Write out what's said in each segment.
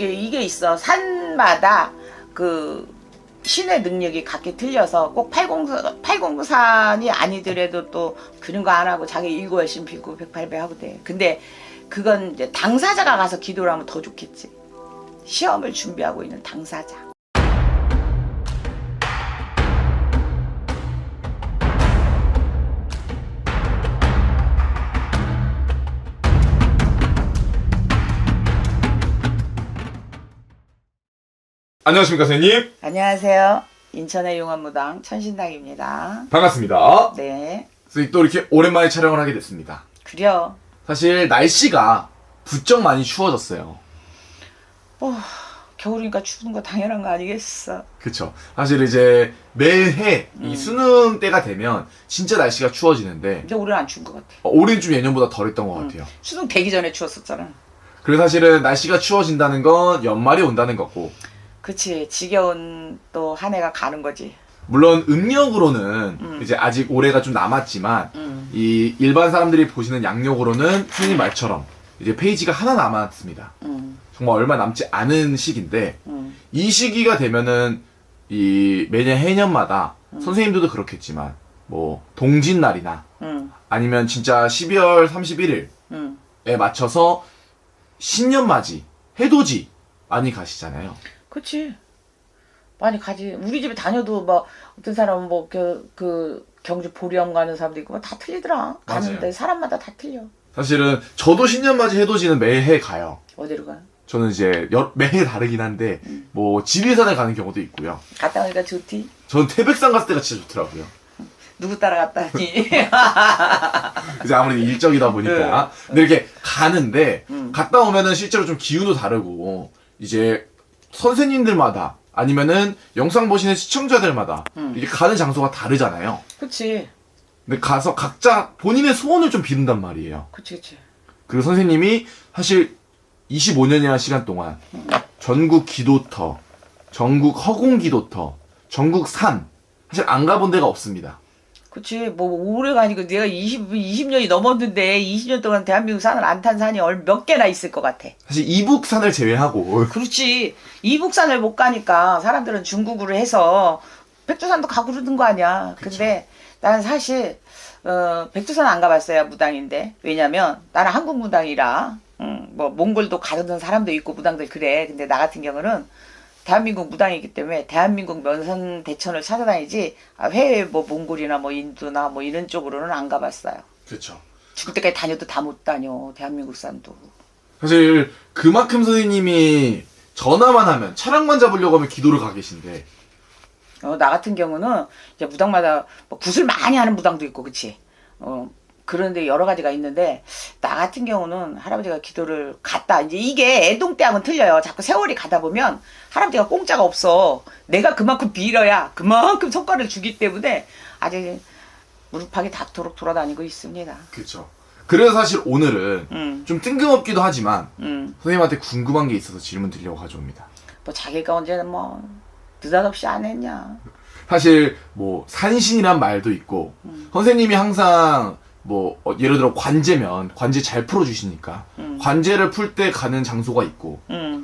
이게 있어. 산마다 그 신의 능력이 각기 틀려서 꼭 804이 아니더라도 또 그런 거 안 하고 자기 일고 열심히 빌고 108배 하고 돼. 근데 그건 이제 당사자가 가서 기도를 하면 더 좋겠지. 시험을 준비하고 있는 당사자. 안녕하십니까 선생님. 안녕하세요. 인천의 용암무당 천신당입니다. 반갑습니다. 네. 선생님 또 이렇게 오랜만에 촬영을 하게 됐습니다. 그려. 사실 날씨가 부쩍 많이 추워졌어요. 겨울이니까 추운 거 당연한 거 아니겠어. 그쵸. 사실 이제 매해 이 수능 때가 되면 진짜 날씨가 추워지는데 근데 올해는 안 추운 것 같아. 올해는 좀 예년보다 덜했던 것 같아요. 수능 되기 전에 추웠었잖아. 그래서 사실은 날씨가 추워진다는 건 연말이 온다는 거고, 그치. 지겨운 또 한 해가 가는 거지. 물론 음력으로는 이제 아직 올해가 좀 남았지만 이 일반 사람들이 보시는 양력으로는 선생님 말처럼 이제 페이지가 하나 남았습니다. 정말 얼마 남지 않은 시기인데 이 시기가 되면은 이 매년 해년마다 선생님들도 그렇겠지만 뭐 동짓날이나 아니면 진짜 12월 31일에 맞춰서 신년맞이 해돋이 많이 가시잖아요. 그치. 많이 가지. 우리 집에 다녀도 뭐 어떤 사람은 뭐 그 경주 보령 가는 사람도 있고 뭐 다 틀리더라. 가는데 맞아요. 사람마다 다 틀려. 사실은 저도 신년맞이 해돋이는 매해 가요. 어디로 가? 저는 이제 매해 다르긴 한데 뭐 지리산을 가는 경우도 있고요. 갔다 오니까 좋디? 저는 태백산 갔을 때가 진짜 좋더라고요. 누구 따라갔다니? 이제 아무래도 일정이다 보니까. 근데 이렇게 가는데 갔다 오면은 실제로 좀 기운도 다르고 이제 선생님들마다 아니면은 영상 보시는 시청자들마다 이게 가는 장소가 다르잖아요. 그치. 근데 가서 각자 본인의 소원을 좀 비른단 말이에요. 그치. 그리고 선생님이 사실 25년이라는 시간 동안 전국 기도터, 전국 허공 기도터, 전국 산 사실 안 가본 데가 없습니다. 그치. 뭐 오래가 아니고 내가 20년이 넘었는데 20년 동안 대한민국 산을 안 탄 산이 몇 개나 있을 것 같아. 사실 이북산을 제외하고 그렇지. 이북산을 못 가니까 사람들은 중국으로 해서 백두산도 가고 그러는 거 아니야. 그쵸. 근데 나는 사실 백두산 안 가봤어요. 무당인데. 왜냐면 나는 한국 무당이라 뭐 몽골도 가는 사람도 있고 무당들 그래. 근데 나 같은 경우는 대한민국 무당이기 때문에 대한민국 면선 대천을 찾아다니지 해외 뭐 몽골이나 뭐 인도나 뭐 이런 쪽으로는 안 가봤어요. 그렇죠. 죽을 때까지 다녀도 다 못 다녀. 대한민국 산도. 사실 그만큼 선생님이 전화만 하면 차량만 잡으려고 하면 기도를 가 계신데 나 같은 경우는 이제 무당마다 뭐 굿을 많이 하는 무당도 있고, 그치? 그런데 여러 가지가 있는데, 나 같은 경우는 할아버지가 기도를 갔다. 이제 이게 애동 때하고는 틀려요. 자꾸 세월이 가다 보면 할아버지가 공짜가 없어. 내가 그만큼 빌어야 그만큼 성과를 주기 때문에 아직 무릎팍이 닿도록 돌아다니고 있습니다. 그렇죠. 그래서 사실 오늘은 좀 뜬금없기도 하지만 선생님한테 궁금한 게 있어서 질문 드리려고 가져옵니다. 뭐 자기가 언제는 뭐 느닷없이 안 했냐. 사실 뭐 산신이란 말도 있고 선생님이 항상 뭐 예를 들어 관제면 관제 잘 풀어주시니까 관제를 풀 때 가는 장소가 있고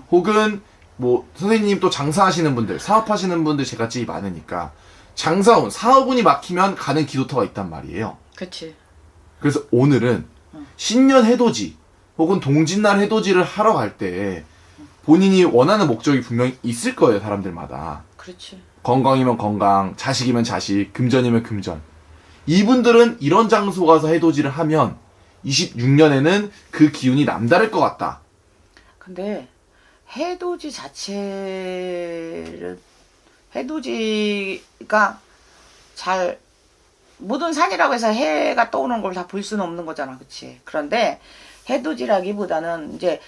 혹은 뭐 선생님 또 장사하시는 분들 사업하시는 분들 제갓집이 많으니까 장사운 사업운이 막히면 가는 기도터가 있단 말이에요. 그치. 그래서 오늘은 신년 해돋이 혹은 동짓날 해돋이를 하러 갈 때 본인이 원하는 목적이 분명히 있을 거예요. 사람들마다. 그렇지. 건강이면 건강, 자식이면 자식, 금전이면 금전. 이분들은 이런 장소 가서 해돋이를 하면 26년에는 그 기운이 남다를 것 같다. 근데 해돋이 자체를 해돋이가 잘 모든 산이라고 해서 해가 떠오르는 걸 다 볼 수는 없는 거잖아, 그치? 그런데 해돋이라기보다는 이제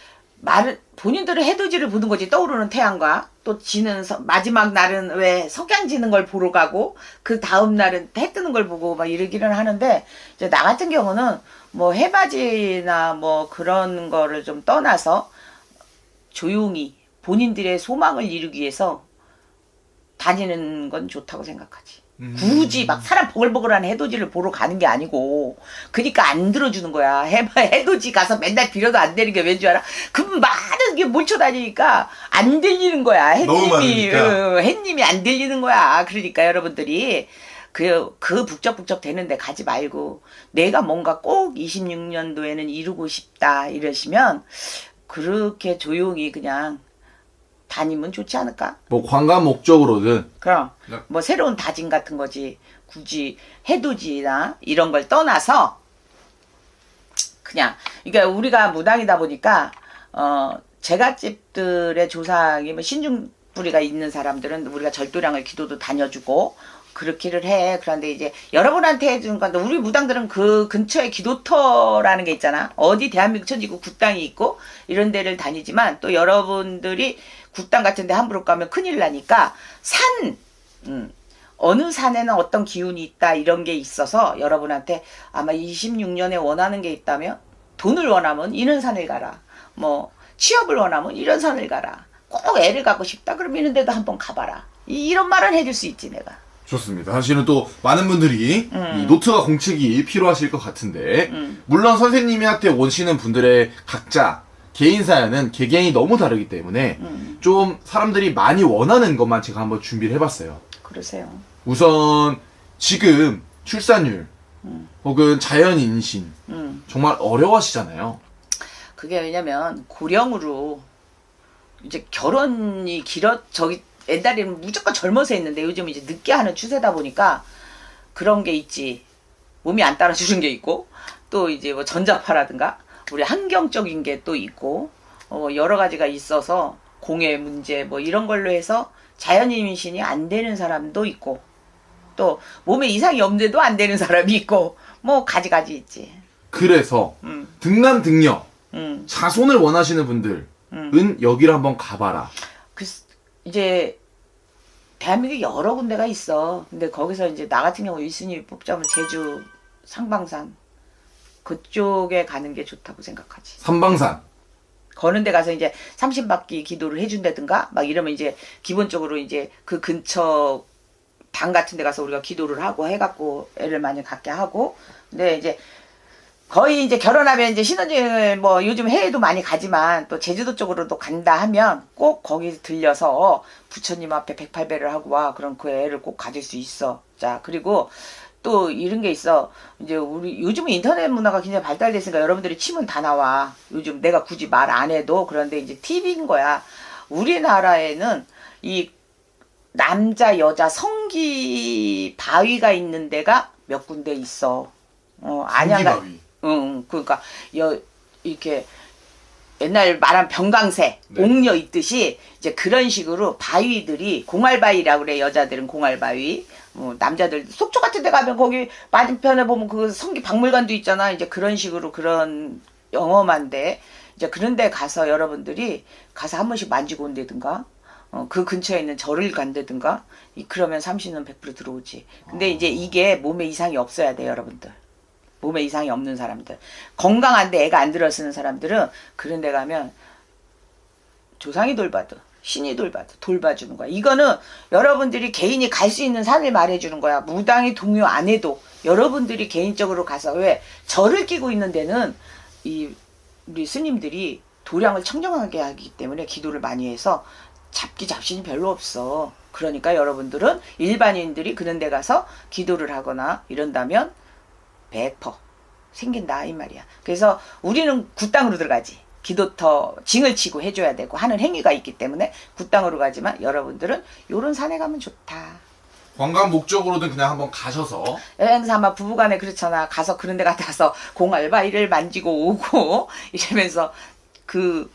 본인들은 해돋이를 보는 거지. 떠오르는 태양과 또 지는 마지막 날은 왜 석양 지는 걸 보러 가고 그 다음 날은 해 뜨는 걸 보고 막 이러기는 하는데 이제 나 같은 경우는 뭐 해맞이나 뭐 그런 거를 좀 떠나서 조용히 본인들의 소망을 이루기 위해서 다니는 건 좋다고 생각하지. 굳이 막 사람 보글보글한 해돋이를 보러 가는 게 아니고, 그러니까 안 들어주는 거야. 해돋이 가서 맨날 빌어도 안 되는 게 왠 줄 알아? 그 많은 게 몰쳐다니니까 안 들리는 거야. 너무 많으니까. 햇님이 안 들리는 거야. 그러니까 여러분들이 그 북적북적 되는데 가지 말고, 내가 뭔가 꼭 26년도에는 이루고 싶다 이러시면 그렇게 조용히 그냥 다니면 좋지 않을까? 뭐 관광 목적으로든. 그럼 네. 뭐 새로운 다짐 같은 거지. 굳이 해돋이나 이런 걸 떠나서 그냥, 그러니까 우리가 무당이다 보니까 제갓집들의 조상이 뭐 신중 뿌리가 있는 사람들은 우리가 절도량을 기도도 다녀주고 그렇기를 해. 그런데 이제 여러분한테 해주는 건데, 우리 무당들은 그 근처에 기도터라는 게 있잖아. 어디 대한민국 천지구 굿당이 있고 이런 데를 다니지만, 또 여러분들이 굿당 같은 데 함부로 가면 큰일 나니까 어느 산에는 어떤 기운이 있다 이런 게 있어서, 여러분한테 아마 26년에 원하는 게 있다면, 돈을 원하면 이런 산을 가라, 뭐 취업을 원하면 이런 산을 가라, 꼭 애를 갖고 싶다 그러면 이런 데도 한번 가봐라, 이런 말은 해줄 수 있지 내가. 좋습니다. 사실은 또 많은 분들이 이 노트와 공책이 필요하실 것 같은데, 물론 선생님한테 오시는 분들의 각자 개인 사연은 개개인이 너무 다르기 때문에 좀 사람들이 많이 원하는 것만 제가 한번 준비를 해봤어요. 그러세요. 우선 지금 출산율 혹은 자연 임신 정말 어려워하시잖아요. 그게 왜냐면 고령으로 이제 결혼이 저기 옛날에는 무조건 젊어서 했는데 요즘 이제 늦게 하는 추세다 보니까 그런 게 있지. 몸이 안 따라주는 게 있고, 또 이제 뭐 전자파라든가 우리 환경적인 게 또 있고, 여러 가지가 있어서 공해 문제 뭐 이런 걸로 해서 자연 임신이 안 되는 사람도 있고, 또 몸에 이상이 없는데도 안 되는 사람이 있고, 뭐 가지가지 있지. 그래서 등남등녀 음. 자손을 원하시는 분들은 여기를 한번 가봐라. 이제 대한민국에 여러 군데가 있어. 근데 거기서 이제 나 같은 경우 1순위 뽑자면 제주 상방산 그쪽에 가는 게 좋다고 생각하지. 삼방산. 거는 데 가서 이제 삼신받기 기도를 해준다든가 막 이러면 이제 기본적으로 이제 그 근처 당 같은 데 가서 우리가 기도를 하고 해갖고 애를 많이 갖게 하고. 근데 이제 거의 이제 결혼하면 이제 신혼여행을 뭐 요즘 해외도 많이 가지만 또 제주도 쪽으로도 간다 하면 꼭 거기 들려서 부처님 앞에 108배를 하고 와. 그럼 그 애를 꼭 가질 수 있어. 자, 그리고 또 이런 게 있어. 이제 우리 요즘은 인터넷 문화가 굉장히 발달됐으니까 여러분들이 치면 다 나와. 요즘 내가 굳이 말 안 해도. 그런데 이제 팁인 거야. 우리나라에는 이 남자 여자 성기 바위가 있는 데가 몇 군데 있어. 안양가. 성기바위. 응, 그러니까 이렇게 옛날 말한 병강세, 네. 옥녀 있듯이 이제 그런 식으로 바위들이 공알바위라고 그래. 여자들은 공알바위. 남자들 속초 같은 데 가면 거기 맞은편에 보면 그 성기 박물관도 있잖아. 이제 그런 식으로 그런 영험한데 이제 그런 데 가서 여러분들이 가서 한 번씩 만지고 온다든가 그 근처에 있는 절을 간다든가 그러면 30년 100% 들어오지. 근데 이제 이게 몸에 이상이 없어야 돼, 여러분들. 몸에 이상이 없는 사람들, 건강한데 애가 안 들어쓰는 사람들은 그런 데 가면 조상이 돌봐도 신이 돌봐주는 거야. 이거는 여러분들이 개인이 갈 수 있는 산을 말해주는 거야. 무당이 동요 안 해도 여러분들이 개인적으로 가서, 왜 절을 끼고 있는 데는 우리 스님들이 도량을 청정하게 하기 때문에 기도를 많이 해서 잡신이 별로 없어. 그러니까 여러분들은 일반인들이 그런 데 가서 기도를 하거나 이런다면 100% 생긴다 이 말이야. 그래서 우리는 굿당으로 들어가지. 기도터 징을 치고 해줘야 되고 하는 행위가 있기 때문에 굿당으로 가지만 여러분들은 요런 산에 가면 좋다. 관광 목적으로든 그냥 한번 가셔서. 여행사마 부부간에 그렇잖아. 가서 그런 데 가서 공알바위를 만지고 오고 이러면서 그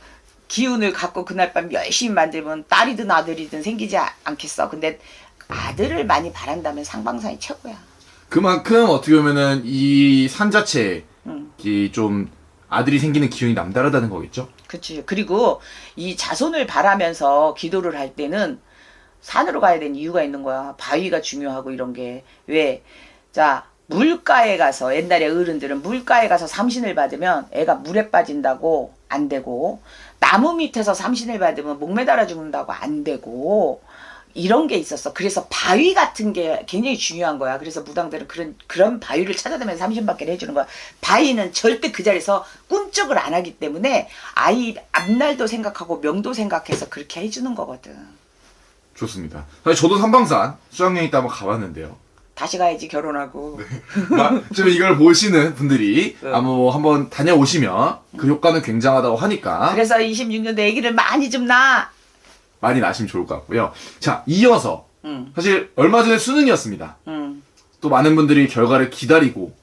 기운을 갖고 그날 밤 열심히 만들면 딸이든 아들이든 생기지 않겠어. 근데 아들을 많이 바란다면 상방산이 최고야. 그만큼 어떻게 보면은 이 산 자체에 좀 아들이 생기는 기운이 남다르다는 거겠죠? 그치. 그리고 이 자손을 바라면서 기도를 할 때는 산으로 가야 되는 이유가 있는 거야. 바위가 중요하고 이런 게. 왜? 자, 물가에 가서, 옛날에 어른들은 물가에 가서 삼신을 받으면 애가 물에 빠진다고 안 되고, 나무 밑에서 삼신을 받으면 목 매달아 죽는다고 안 되고, 이런 게 있었어. 그래서 바위 같은 게 굉장히 중요한 거야. 그래서 무당들은 그런 바위를 찾아다니면서 삼신받기를 해주는 거야. 바위는 절대 그 자리에서 꿈쩍을 안 하기 때문에 아이 앞날도 생각하고 명도 생각해서 그렇게 해주는 거거든. 좋습니다. 사실 저도 삼방산 수학여행 때 한번 가봤는데요. 다시 가야지 결혼하고. 좀 이걸 보시는 분들이 한번 다녀오시면 그 효과는 굉장하다고 하니까 그래서 26년도 아기를 많이 좀 낳아. 많이 나시면 좋을 것 같고요. 자, 이어서 사실 얼마 전에 수능이었습니다. 또 많은 분들이 결과를 기다리고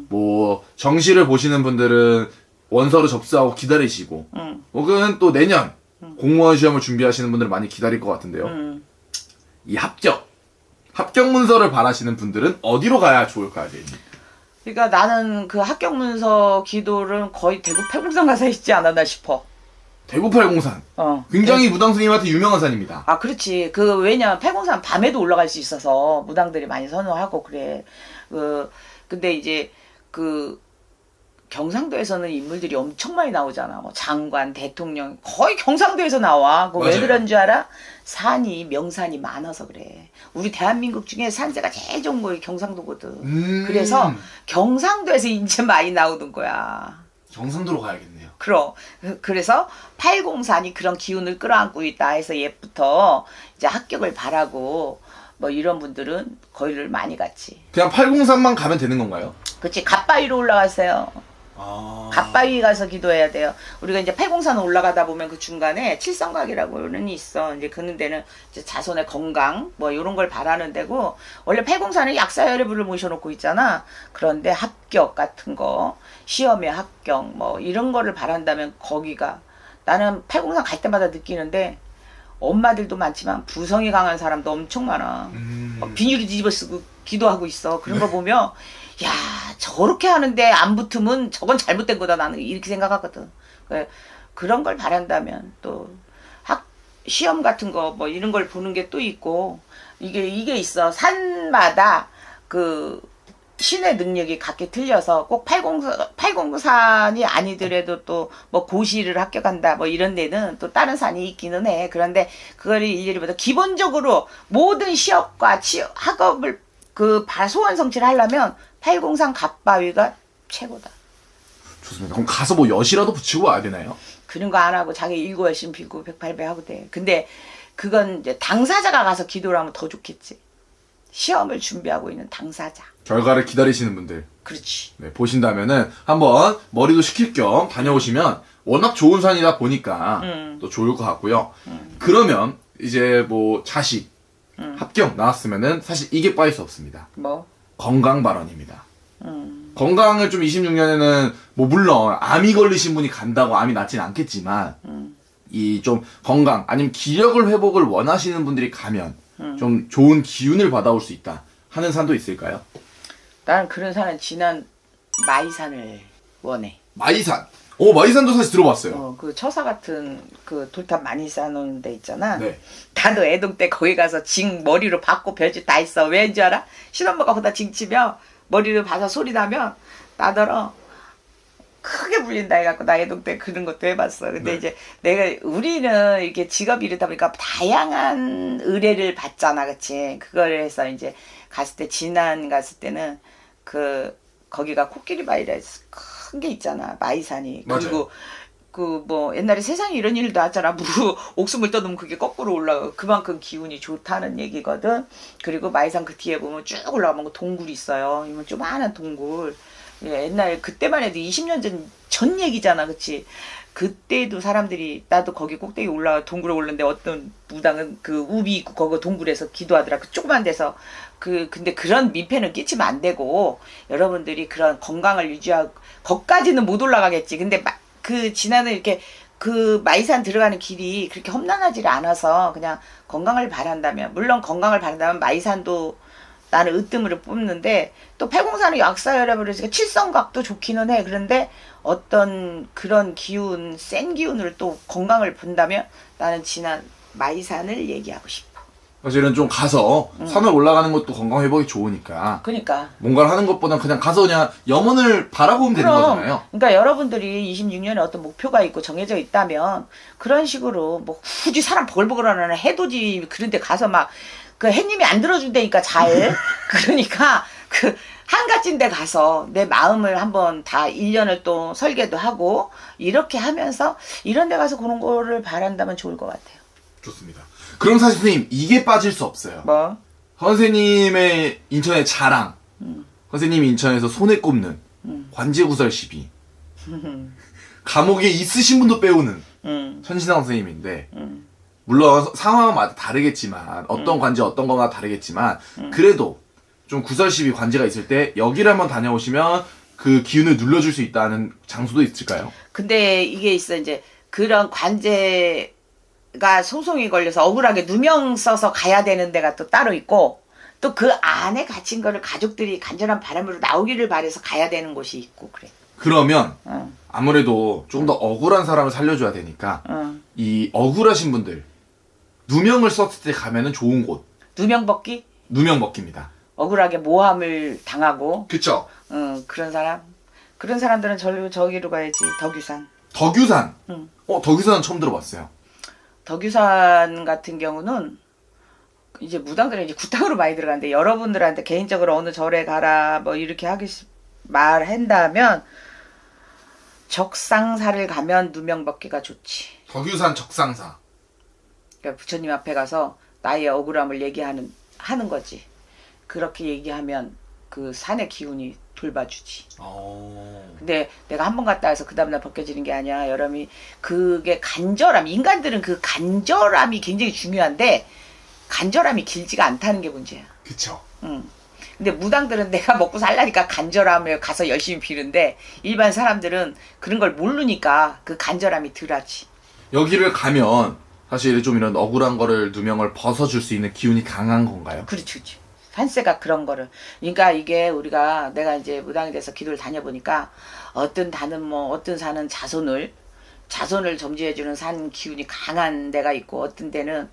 뭐 정시를 보시는 분들은 원서를 접수하고 기다리시고 혹은 또 내년 공무원 시험을 준비하시는 분들은 많이 기다릴 것 같은데요. 이 합격 문서를 바라시는 분들은 어디로 가야 좋을까요, 대님? 그러니까 나는 그 합격 문서 기도를 거의 대구 팔공산 가서 했지 않았나 싶어. 대구 팔공산. 굉장히 무당 스님한테 유명한 산입니다. 아, 그렇지. 왜냐면 팔공산 밤에도 올라갈 수 있어서 무당들이 많이 선호하고 그래. 근데 이제 경상도에서는 인물들이 엄청 많이 나오잖아. 뭐 장관, 대통령 거의 경상도에서 나와. 왜 그런 줄 알아? 명산이 많아서 그래. 우리 대한민국 중에 산세가 제일 좋은 거이 경상도거든. 그래서 경상도에서 이제 많이 나오는 거야. 경상도로 가야겠네요. 그래서 팔공산이 그런 기운을 끌어안고 있다 해서 옛부터 이제 합격을 바라고 뭐 이런 분들은 거기를 많이 갔지. 그냥 팔공산만 가면 되는 건가요? 그치. 갓바위로 올라갔어요. 갓바위 가서 기도해야 돼요. 우리가 이제 팔공산 올라가다 보면 그 중간에 칠성각이라고는 있어. 이제 그런 데는 이제 자손의 건강 뭐 이런 걸 바라는 데고, 원래 팔공산은 약사여러분을 모셔놓고 있잖아. 그런데 합격 같은 거, 시험에 합격 뭐 이런 거를 바란다면 거기가, 나는 팔공산 갈 때마다 느끼는데 엄마들도 많지만 부성이 강한 사람도 엄청 많아. 비닐을 뒤집어 쓰고 기도하고 있어. 그런 거 보면 야, 저렇게 하는데 안 붙으면 저건 잘못된 거다, 나는 이렇게 생각하거든. 그런 걸 바란다면 또 시험 같은 거 뭐 이런 걸 보는 게 또 있고, 이게 있어. 산마다 신의 능력이 각기 틀려서 꼭 팔공산이 아니더라도 또 뭐 고시를 합격한다 뭐 이런 데는 또 다른 산이 있기는 해. 그런데 그걸 일일이 보다 기본적으로 모든 시험과 학업을 소원 성취를 하려면 팔공산 갓바위가 최고다. 좋습니다. 그럼 가서 뭐 엿이라도 붙이고 와야 되나요? 그런 거 안 하고 자기 일고 열심히 빌고 108배 하고 돼. 근데 그건 이제 당사자가 가서 기도를 하면 더 좋겠지. 시험을 준비하고 있는 당사자. 결과를 기다리시는 분들. 그렇지. 네, 보신다면은 한번 머리도 식힐 겸 다녀오시면 워낙 좋은 산이다 보니까 또 좋을 것 같고요. 그러면 이제 뭐 자식 합격 나왔으면은 사실 이게 빠질 수 없습니다. 뭐? 건강 발언입니다. 건강을 좀 26년에는 뭐 물론 암이 걸리신 분이 간다고 암이 낫진 않겠지만 이 좀 건강 아니면 기력을 회복을 원하시는 분들이 가면 좀 좋은 기운을 받아올 수 있다 하는 산도 있을까요? 나는 그런 산은 지난 마이산을 원해. 마이산. 마이산도 사실 들어봤어요. 그 처사 같은 그 돌탑 많이 쌓아놓은 데 있잖아. 네. 나도 애동 때 거기 가서 징 머리로 받고 별짓 다 있어. 왠 줄 알아? 신혼부가 보다 징 치면 머리를 봐서 소리 나면 나더러 크게 불린다 해갖고 나 애동 때 그런 것도 해봤어. 근데 네. 이제 우리는 이렇게 직업이 이러다 보니까 다양한 의뢰를 받잖아. 그치? 그걸 해서 이제 갔을 때, 지난 갔을 때는 거기가 코끼리 바위라 해서 큰 게 있잖아. 마이산이. 맞아요. 그리고 뭐 옛날에 세상에 이런 일도 하잖아. 옥숨을 떠놓으면 그게 거꾸로 올라가. 그만큼 기운이 좋다는 얘기거든. 그리고 마이산 그 뒤에 보면 쭉 올라가면 동굴이 있어요. 이건 조그마한 동굴. 옛날 그때만 해도 20년 전 얘기잖아. 그치? 그때도 사람들이, 나도 거기 꼭대기 동굴에 올랐는데 어떤 무당은 우비 있고 거기 동굴에서 기도하더라. 조그만 데서. 근데 그런 민폐는 끼치면 안 되고, 여러분들이 그런 건강을 유지하고, 거기까지는 못 올라가겠지. 근데 지나는 이렇게 마이산 들어가는 길이 그렇게 험난하지 않아서 그냥 건강을 바란다면, 물론 건강을 바란다면 마이산도 나는 으뜸으로 뽑는데, 또 팔공산은 약사여러분을 해서 칠성각도 좋기는 해. 그런데 어떤 그런 기운, 센 기운을 또 건강을 본다면 나는 지난 마이산을 얘기하고 싶어. 사실은 좀 가서 산을 올라가는 것도 건강 회복이 좋으니까 그러니까. 뭔가를 하는 것보다 그냥 가서 그냥 염원을 바라보면 되는 거잖아요. 그러니까 여러분들이 26년에 어떤 목표가 있고 정해져 있다면 그런 식으로 뭐 굳이 사람 버글버글 하는 해돋이 그런 데 가서 막 그 해님이 안 들어준다니까 잘. 그러니까 그 한가진 데 가서 내 마음을 한번 다 1년을 또 설계도 하고 이렇게 하면서 이런 데 가서 그런 거를 바란다면 좋을 것 같아요. 좋습니다. 그럼 사실 선생님 이게 빠질 수 없어요. 뭐? 선생님의 인천의 자랑, 선생님이 인천에서 손에 꼽는 관제구설 시비, 감옥에 있으신 분도 빼오는 천신당 선생님인데 물론 상황마다 다르겠지만 어떤 관제 어떤 거마다 다르겠지만 그래도 좀 구설 시비 관제가 있을 때 여기를 한번 다녀오시면 그 기운을 눌러줄 수 있다는 장소도 있을까요? 근데 이게 있어 이제 그런 관제가 소송이 걸려서 억울하게 누명 써서 가야 되는 데가 또 따로 있고 또 그 안에 갇힌 거를 가족들이 간절한 바람으로 나오기를 바래서 가야 되는 곳이 있고 그래. 그러면 아무래도 좀 더 억울한 사람을 살려줘야 되니까 이 억울하신 분들 누명을 썼을 때 가면은 좋은 곳 누명 벗기? 누명 벗기입니다. 억울하게 모함을 당하고 그쵸? 그런 사람들은 저기로 가야지. 덕유산. 덕유산. 덕유산은 처음 들어봤어요. 덕유산 같은 경우는 이제 무당들은 이제 굿당으로 많이 들어가는데 여러분들한테 개인적으로 어느 절에 가라 뭐 이렇게 말한다면 적상사를 가면 누명 벗기가 좋지. 덕유산 적상사. 그러니까 부처님 앞에 가서 나의 억울함을 하는 거지. 그렇게 얘기하면 그 산의 기운이 돌봐주지. 근데 내가 한 번 갔다 와서 그 다음날 벗겨지는 게 아니야. 여러분이 그게 간절함. 인간들은 그 간절함이 굉장히 중요한데 간절함이 길지가 않다는 게 문제야. 그쵸. 근데 무당들은 내가 먹고 살라니까 간절함에 가서 열심히 비는데 일반 사람들은 그런 걸 모르니까 그 간절함이 덜하지. 여기를 가면 사실 좀 이런 억울한 거를 누명을 벗어줄 수 있는 기운이 강한 건가요? 그렇지, 그렇지. 산세가 그런 거를. 그러니까 이게 내가 이제 무당이 돼서 기도를 다녀보니까 어떤 산은 자손을 점지해주는 산 기운이 강한 데가 있고 어떤 데는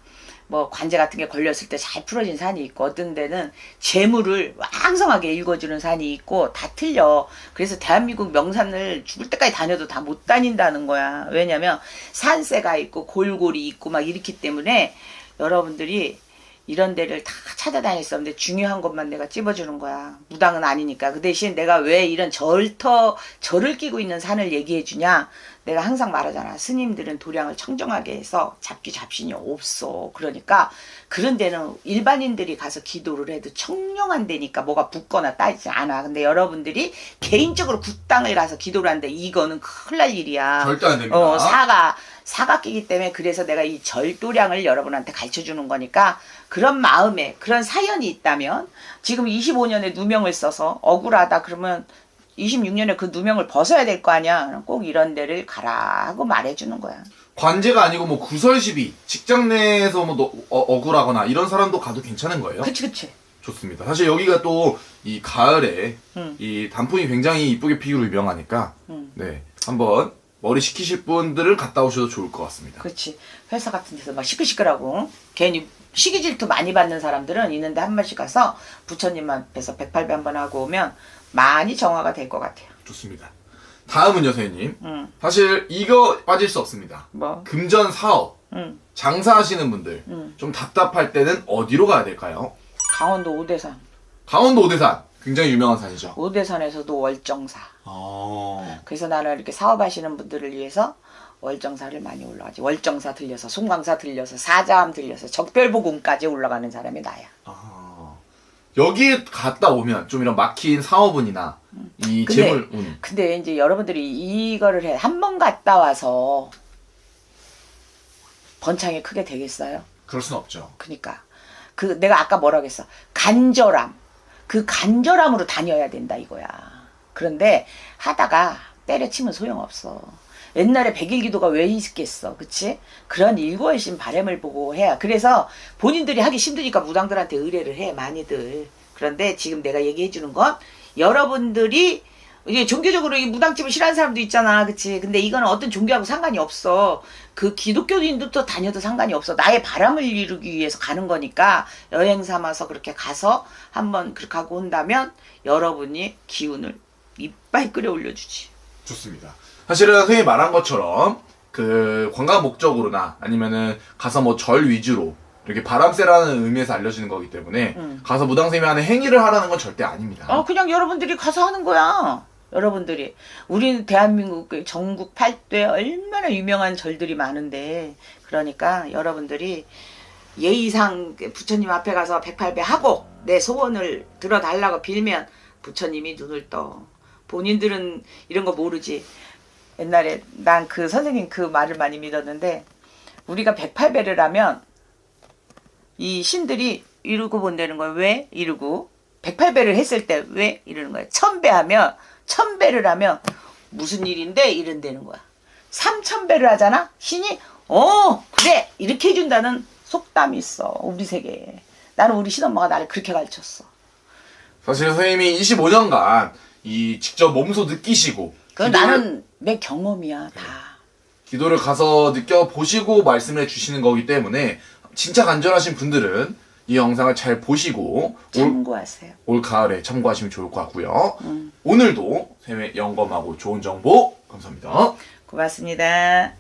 뭐 관제 같은 게 걸렸을 때 잘 풀어진 산이 있고 어떤 데는 재물을 왕성하게 읽어주는 산이 있고 다 틀려. 그래서 대한민국 명산을 죽을 때까지 다녀도 다 못 다닌다는 거야. 왜냐면 산세가 있고 골골이 있고 막 이렇기 때문에 여러분들이 이런 데를 다 찾아다닐 수 없는데 중요한 것만 내가 찝어주는 거야. 무당은 아니니까. 그 대신 내가 왜 이런 절을 끼고 있는 산을 얘기해 주냐. 내가 항상 말하잖아. 스님들은 도량을 청정하게 해서 잡신이 없어. 그러니까 그런 데는 일반인들이 가서 기도를 해도 청량한 데니까 뭐가 붙거나 따지지 않아. 근데 여러분들이 개인적으로 굿당을 가서 기도를 하는데 이거는 큰일 날 일이야. 절대 안 됩니다. 사가 끼기 때문에 그래서 내가 이 절도량을 여러분한테 가르쳐 주는 거니까 그런 마음에 그런 사연이 있다면 지금 25년에 누명을 써서 억울하다 그러면 26년에 그 누명을 벗어야 될 거 아니야. 꼭 이런 데를 가라 하고 말해주는 거야. 관제가 아니고 뭐 구설시비 직장 내에서 뭐 억울하거나 이런 사람도 가도 괜찮은 거예요? 그치. 좋습니다. 사실 여기가 또 이 가을에 이 단풍이 굉장히 이쁘게 피기로 유명하니까 네 한번 머리 식히실 분들은 갔다 오셔도 좋을 것 같습니다. 그렇지. 회사 같은 데서 막 시끌시끌하고 괜히 시기 질투 많이 받는 사람들은 있는데 한 번씩 가서 부처님 앞에서 108배 한번 하고 오면 많이 정화가 될 것 같아요. 좋습니다. 다음은요, 선생님. 사실 이거 빠질 수 없습니다. 뭐? 금전 사업, 장사하시는 분들 좀 답답할 때는 어디로 가야 될까요? 강원도 오대산. 강원도 오대산. 굉장히 유명한 산이죠. 오대산에서도 월정사. 그래서 나는 이렇게 사업하시는 분들을 위해서 월정사를 많이 올라가지. 월정사 들려서, 송광사 들려서, 사자암 들려서, 적별보궁까지 올라가는 사람이 나야. 여기에 갔다 오면 좀 이런 막힌 사업운이나 이 재물운. 근데 이제 여러분들이 이거를 해. 한 번 갔다 와서 번창이 크게 되겠어요? 그럴 순 없죠. 그러니까. 내가 아까 뭐라고 했어? 간절함. 그 간절함으로 다녀야 된다 이거야. 그런데 하다가 때려치면 소용없어. 옛날에 백일기도가 왜 있겠어. 그치? 그런 일거일심 바람을 보고 해야. 그래서 본인들이 하기 힘드니까 무당들한테 의뢰를 해. 많이들. 그런데 지금 내가 얘기해 주는 건 여러분들이 이게 종교적으로 이 무당집을 싫어하는 사람도 있잖아, 그치? 근데 이거는 어떤 종교하고 상관이 없어. 그 기독교인들도 다녀도 상관이 없어. 나의 바람을 이루기 위해서 가는 거니까 여행 삼아서 그렇게 가서 한번 그렇게 하고 온다면 여러분이 기운을 이빨 끌어올려주지. 좋습니다. 사실은 선생님이 말한 것처럼 그 관광 목적으로나 아니면은 가서 뭐 절 위주로 이렇게 바람쐬라는 의미에서 알려지는 거기 때문에 가서 무당쌤이 하는 행위를 하라는 건 절대 아닙니다. 그냥 여러분들이 가서 하는 거야. 여러분들이. 우리 대한민국 전국 8대 얼마나 유명한 절들이 많은데, 그러니까 여러분들이 예의상 부처님 앞에 가서 108배 하고 내 소원을 들어달라고 빌면 부처님이 눈을 떠. 본인들은 이런 거 모르지. 옛날에 난 그 선생님 그 말을 많이 믿었는데, 우리가 108배를 하면 이 신들이 이러고 본다는 거예요. 왜? 이러고 108배를 했을 때 왜? 이러는 거예요. 1000배 하면 1000배를 하면 무슨 일인데? 이런다는 거야. 3000배를 하잖아? 신이 그래! 이렇게 해준다는 속담이 있어. 우리 세계에. 나는 우리 신엄마가 나를 그렇게 가르쳤어. 사실 선생님이 25년간 이 직접 몸소 느끼시고 나는 내 경험이야 다. 기도를 가서 느껴보시고 말씀해 주시는 거기 때문에 진짜 간절하신 분들은 이 영상을 잘 보시고 참고하세요. 올 가을에 참고하시면 좋을 것 같고요. 오늘도 쌤의 영검하고 좋은 정보 감사합니다. 고맙습니다.